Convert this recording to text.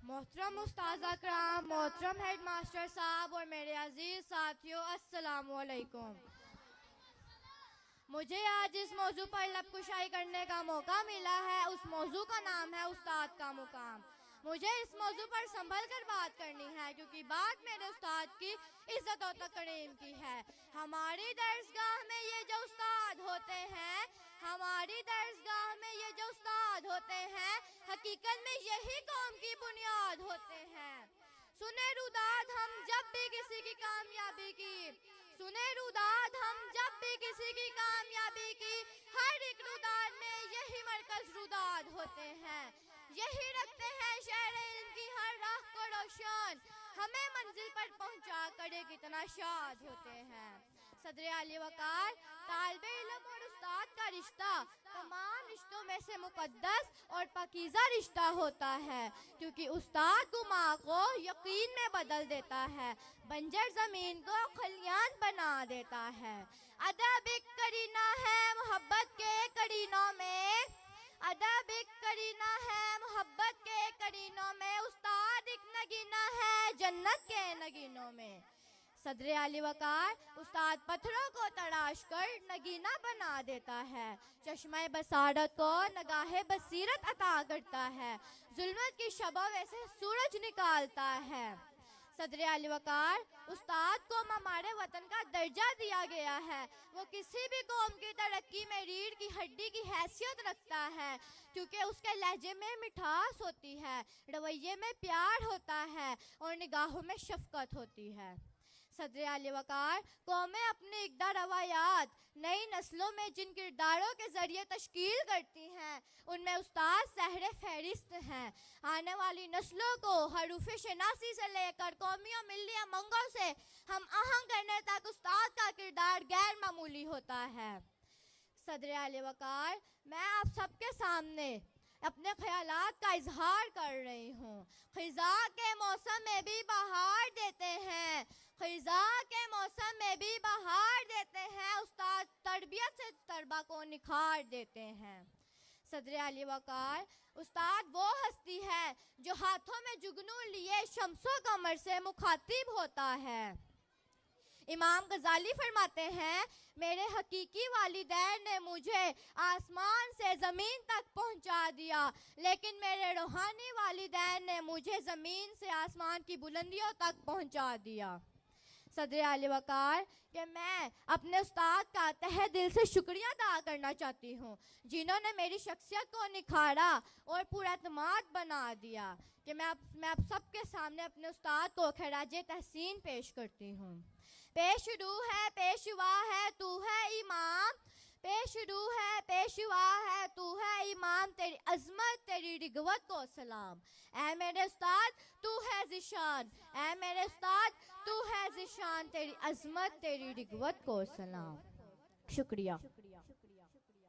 मोहतरम उस्ताद अकराम, मोहतरम head master साहब और मेरे अजीज साथियों, अस्सलामु अलैकुम। मुझे आज इस मौजू पर लबकुशाई करने का मौका मिला है। उस मौजू का नाम है उस्ताद का मुकाम। मुझे इस मौजू पर संभल कर बात करनी है क्योंकि बात मेरे उस्ताद की इज्जत और तकरीम की है। हमारी दरसगाह में ये जो उस्ताद होते हैं, हमारी दरसगाह में ये जो उस्ताद होते हैं, हकीकत में यही कौम की बुनियाद होते हैं। सुने रुदाद हम जब भी किसी की कामयाबी की, सुने रुदाद हम जब भी किसी की कामयाबी की, हर एक रुदाद में यही मरकज रुदाद होते हैं। यही रखते हैं शहर इल्म की हर राह को रोशन, हमें मंजिल पर पहुंचा कर कितना शाद होते हैं। सदर आली वकार, तालिबे इल्म और उस्ताद का रिश्ता तमाम रिश्तों में से मुकद्दस और पाकीज़ा रिश्ता होता है क्योंकि उस्ताद गुमा को यकीन में बदल देता है, बंजर ज़मीन को खलियान बना देता है। अदब एक करीना है मोहब्बत के करीनों में, अदब एक करीना है मोहब्बत के करीनों में, उस्ताद एक नगीना है जन्नत के नगीनों में। सदर आली वकार, उस्ताद पत्थरों को तराश कर नगीना बना देता है, चश्मा बसारत को नगाहे बसीरत अता करता है, जुल्मत की शबों में से सूरज निकालता है। सदर आली वकार, उस्ताद को हमारे वतन का दर्जा दिया गया है। वो किसी भी कौम की तरक्की में रीढ़ की हड्डी की हैसियत रखता है क्योंकि उसके लहजे में मिठास होती है, रवैये में प्यार होता है और निगाहों में शफकत होती है। सदर आली वकार, कौमें अपनी इक़्दा रवायात नई नस्लों में जिन किरदारों के ज़रिए तश्कील करती हैं, उनमें उस्ताद सहरे फहरिस्त हैं। आने वाली नस्लों को हरूफ शनासी से लेकर कौमियों मिलिया मंगों से हम आहंग करने तक उस्ताद का किरदार गैर मामूली होता है। सदर आली वकार, मैं आप सबके सामने अपने ख्यालात का इजहार कर रही हूँ। खिज़ा के मौसम में भी बहार देते हैं, खिज़ा के मौसम में भी बहार देते हैं, उस्ताद तरबियत से तलबा को निखार देते हैं। सदर आली वकार, उस्ताद वो हस्ती है जो हाथों में जुगनू लिए शम्सो कमर से मुखातिब होता है। इमाम गजाली फरमाते हैं, मेरे हकीकी वालिदैन ने मुझे आसमान से ज़मीन तक पहुंचा दिया, लेकिन मेरे रूहानी वालिदैन ने मुझे ज़मीन से आसमान की बुलंदियों तक पहुंचा दिया। सदर आली वकार, कि मैं अपने उस्ताद का तहे दिल से शुक्रिया अदा करना चाहती हूँ जिन्होंने मेरी शख्सियत को निखारा और पूरा एतमाद बना दिया। कि मैं आप सबके सामने अपने उस्ताद को खराजे तहसीन पेश करती हूँ। पेशरू है पेशवा है तू है इमाम, पेशरू है पेशवा है तू है इमाम, तेरी अजमत तेरी रिगवत को सलाम। ऐ मेरे उस्ताद तू है ज़िशान, ऐ मेरे उस्ताद तू है ज़िशान, तेरी अजमत तेरी रिगवत को सलाम। शुक्रिया।